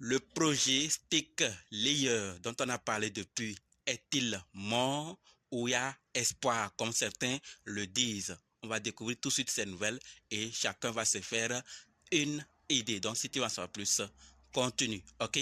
Le projet Stick Layer dont on a parlé depuis est-il mort ou il y a espoir comme certains le disent? On va découvrir tout de suite ces nouvelles et chacun va se faire une idée. Donc si tu veux en savoir plus, continue, ok?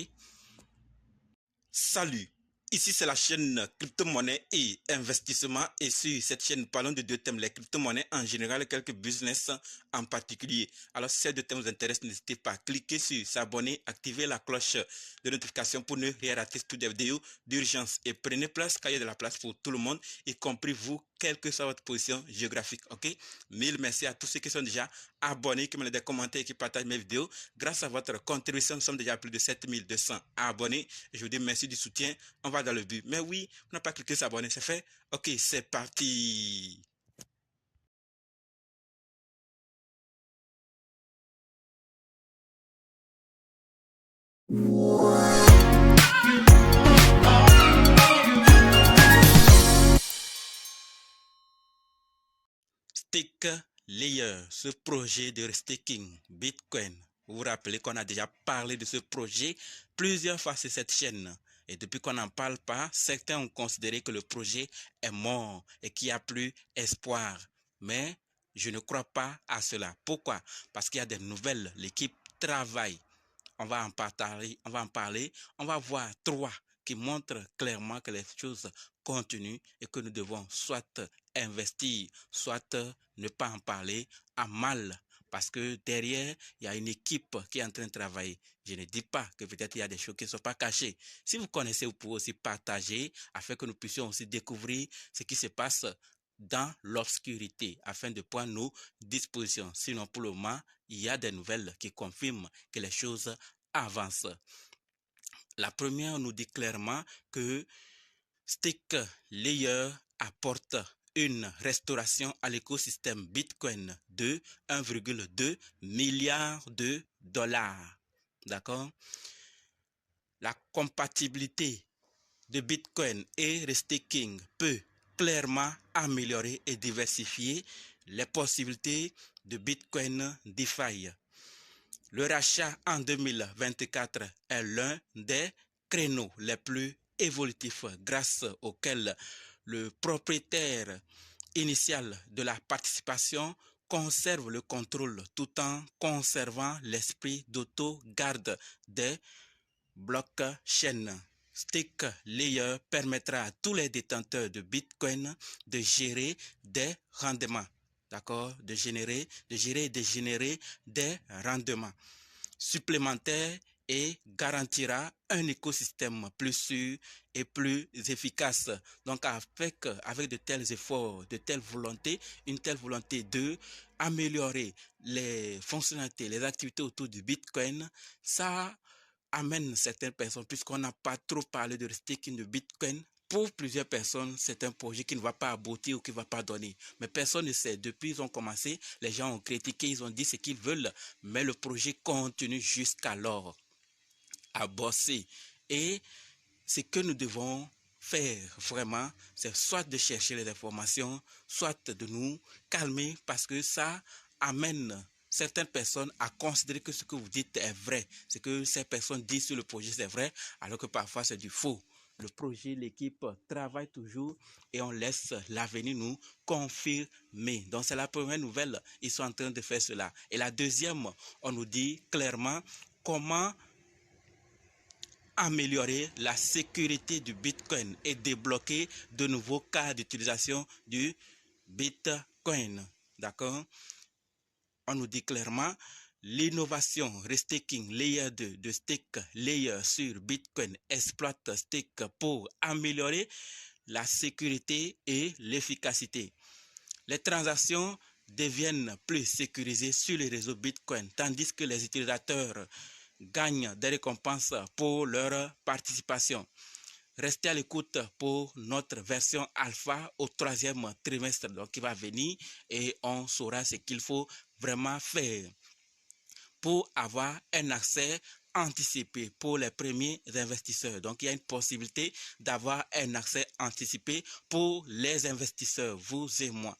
Salut, ici c'est la chaîne crypto-monnaie et investissement et sur cette chaîne parlons de deux thèmes, les crypto-monnaies en général et quelques business en particulier. Alors si ces deux thèmes vous intéressent, n'hésitez pas à cliquer sur s'abonner, activer la cloche de notification pour ne rien rater toutes les vidéos d'urgence et prenez place car il y a de la place pour tout le monde, y compris vous, quelle que soit votre position géographique, ok? Mille merci à tous ceux qui sont déjà abonnés, qui me des commentaires et qui partagent mes vidéos. Grâce à votre contribution, nous sommes déjà à plus de 7200 abonnés. Je vous dis merci du soutien. On va dans le but. Mais oui, on n'a pas cliqué sur s'abonner, c'est fait. Ok, c'est parti. Stick Layer, ce projet de staking Bitcoin. Vous vous rappelez qu'on a déjà parlé de ce projet plusieurs fois sur cette chaîne. Et depuis qu'on n'en parle pas, certains ont considéré que le projet est mort et qu'il n'y a plus espoir. Mais je ne crois pas à cela. Pourquoi? Parce qu'il y a des nouvelles. L'équipe travaille. On va en parler, on va voir trois qui montrent clairement que les choses continuent et que nous devons soit investir, soit ne pas en parler à mal. Parce que derrière, il y a une équipe qui est en train de travailler. Je ne dis pas que peut-être il y a des choses qui ne sont pas cachées. Si vous connaissez, vous pouvez aussi partager afin que nous puissions aussi découvrir ce qui se passe dans l'obscurité afin de prendre nos dispositions. Sinon, pour le moment, il y a des nouvelles qui confirment que les choses avancent. La première nous dit clairement que Stick Layer apporte une restauration à l'écosystème Bitcoin de 1,2 milliard de dollars. D'accord? La compatibilité de Bitcoin et le staking peut clairement améliorer et diversifier les possibilités de Bitcoin DeFi. Le rachat en 2024 est l'un des créneaux les plus évolutifs grâce auquel le propriétaire initial de la participation conserve le contrôle tout en conservant l'esprit d'auto-garde des blockchains. Stick Layer permettra à tous les détenteurs de Bitcoin de gérer des rendements. D'accord? De générer et de générer des rendements supplémentaires et garantira un écosystème plus sûr et plus efficace. Donc avec de tels efforts, de telles volontés, une telle volonté de améliorer les fonctionnalités, les activités autour du Bitcoin, ça amène certaines personnes, puisqu'on n'a pas trop parlé de staking de Bitcoin. Pour plusieurs personnes, c'est un projet qui ne va pas aboutir ou qui ne va pas donner. Mais personne ne sait. Depuis ils ont commencé, les gens ont critiqué, ils ont dit ce qu'ils veulent. Mais le projet continue jusqu'alors à bosser. Et ce que nous devons faire vraiment, c'est soit de chercher les informations, soit de nous calmer parce que ça amène certaines personnes à considérer que ce que vous dites est vrai. Ce que ces personnes disent sur le projet, c'est vrai, alors que parfois c'est du faux. Le projet, l'équipe travaille toujours et on laisse l'avenir nous confirmer. Donc c'est la première nouvelle, ils sont en train de faire cela. Et la deuxième, on nous dit clairement comment améliorer la sécurité du Bitcoin et débloquer de nouveaux cas d'utilisation du Bitcoin. D'accord? On nous dit clairement l'innovation Restaking Layer 2 de Stick Layer sur Bitcoin exploite Stick pour améliorer la sécurité et l'efficacité. Les transactions deviennent plus sécurisées sur les réseaux Bitcoin, tandis que les utilisateurs gagnent des récompenses pour leur participation. Restez à l'écoute pour notre version alpha au 3e trimestre donc qui va venir et on saura ce qu'il faut vraiment faire pour avoir un accès anticipé pour les premiers investisseurs. Donc, il y a une possibilité d'avoir un accès anticipé pour les investisseurs, vous et moi.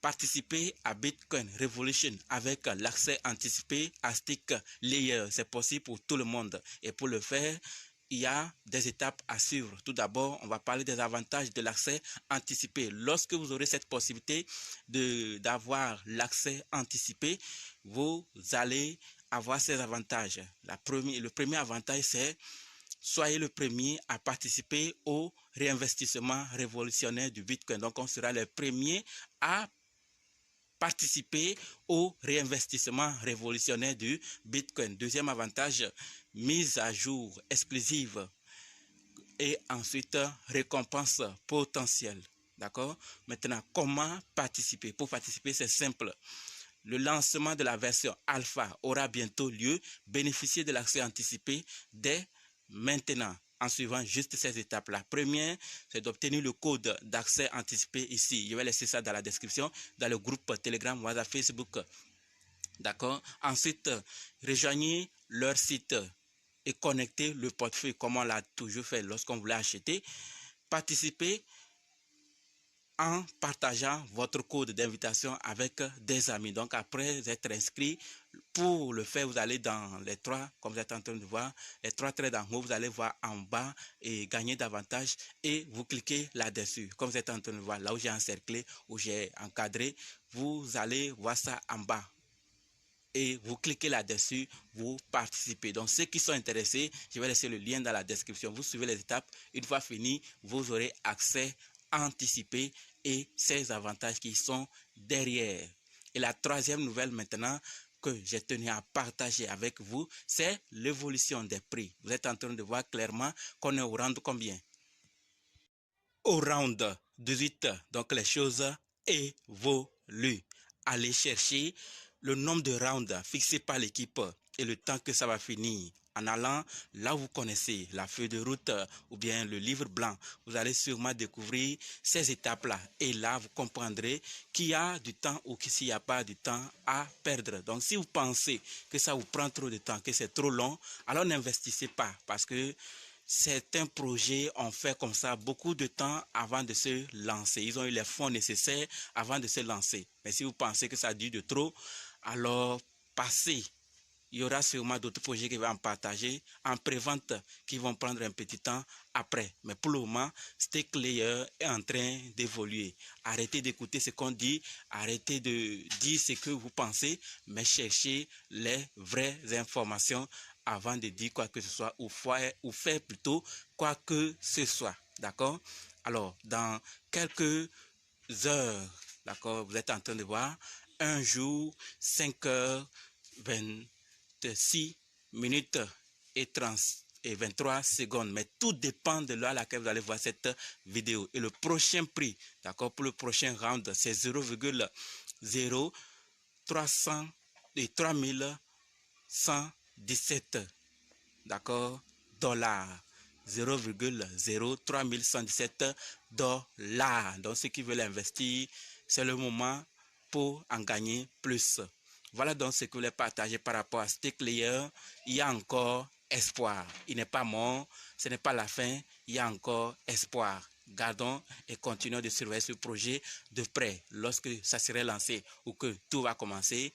participer à Bitcoin Revolution avec l'accès anticipé à Stake Layer. C'est possible pour tout le monde. Et pour le faire, il y a des étapes à suivre. Tout d'abord, on va parler des avantages de l'accès anticipé. Lorsque vous aurez cette possibilité d'avoir l'accès anticipé, vous allez avoir ces avantages. Le premier avantage, c'est soyez le premier à participer au réinvestissement révolutionnaire du Bitcoin. Donc, on sera les premiers à participer au réinvestissement révolutionnaire du Bitcoin. Deuxième avantage, mise à jour exclusive et ensuite récompense potentielle. D'accord? Maintenant, comment participer? Pour participer, c'est simple. Le lancement de la version alpha aura bientôt lieu. Bénéficiez de l'accès anticipé dès maintenant en suivant juste ces étapes-là. Première, c'est d'obtenir le code d'accès anticipé ici. Je vais laisser ça dans la description, dans le groupe Telegram, WhatsApp, Facebook. D'accord? Ensuite, rejoignez leur site et connectez le portefeuille comme on l'a toujours fait lorsqu'on voulait acheter. Participez en partageant votre code d'invitation avec des amis. Donc, après être inscrit, pour le faire, vous allez dans les trois, comme vous êtes en train de voir, les trois traits d'en haut, vous allez voir en bas et gagner davantage et vous cliquez là-dessus. Comme vous êtes en train de voir, là où j'ai encerclé, où j'ai encadré, vous allez voir ça en bas. Et vous cliquez là-dessus, vous participez. Donc, ceux qui sont intéressés, je vais laisser le lien dans la description. Vous suivez les étapes. Une fois fini, vous aurez accès anticipé et ces avantages qui sont derrière. Et la troisième nouvelle maintenant que j'ai tenu à partager avec vous, c'est l'évolution des prix. Vous êtes en train de voir clairement qu'on est au round combien? Au round 18, donc les choses évoluent. Allez chercher le nombre de rounds fixés par l'équipe et le temps que ça va finir. En allant là où vous connaissez la feuille de route ou bien le livre blanc, vous allez sûrement découvrir ces étapes-là. Et là, vous comprendrez qu'il y a du temps ou qu'il n'y a pas de temps à perdre. Donc, si vous pensez que ça vous prend trop de temps, que c'est trop long, alors n'investissez pas parce que certains projets ont fait comme ça beaucoup de temps avant de se lancer. Ils ont eu les fonds nécessaires avant de se lancer. Mais si vous pensez que ça dure de trop, alors passez. Il y aura sûrement d'autres projets qui vont en partager en prévente qui vont prendre un petit temps après. Mais pour le moment, Stake Layer est en train d'évoluer. Arrêtez d'écouter ce qu'on dit, arrêtez de dire ce que vous pensez, mais cherchez les vraies informations avant de dire quoi que ce soit ou faire plutôt quoi que ce soit. D'accord? Alors, dans quelques heures, d'accord, vous êtes en train de voir, un jour, 5h26 minutes et 23 secondes. Mais tout dépend de l'heure à laquelle vous allez voir cette vidéo. Et le prochain prix, d'accord, pour le prochain round, c'est 0,0300 et 3117, d'accord, dollars. 0,03117 dollars. Donc, ceux qui veulent investir, c'est le moment pour en gagner plus. Voilà donc ce que je voulais partager par rapport à Stake Layer. Il y a encore espoir. Il n'est pas mort, ce n'est pas la fin, il y a encore espoir. Gardons et continuons de surveiller ce projet de près. Lorsque ça serait lancé ou que tout va commencer,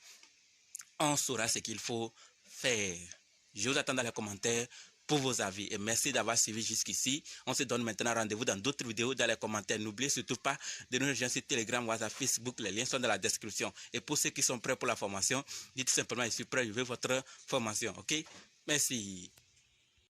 on saura ce qu'il faut faire. Je vous attends dans les commentaires pour vos avis et merci d'avoir suivi jusqu'ici. On se donne maintenant rendez-vous dans d'autres vidéos dans les commentaires. N'oubliez surtout pas de nous rejoindre sur Telegram, WhatsApp, Facebook. Les liens sont dans la description. Et pour ceux qui sont prêts pour la formation, dites simplement je suis prêt, je veux votre formation. Ok? Merci.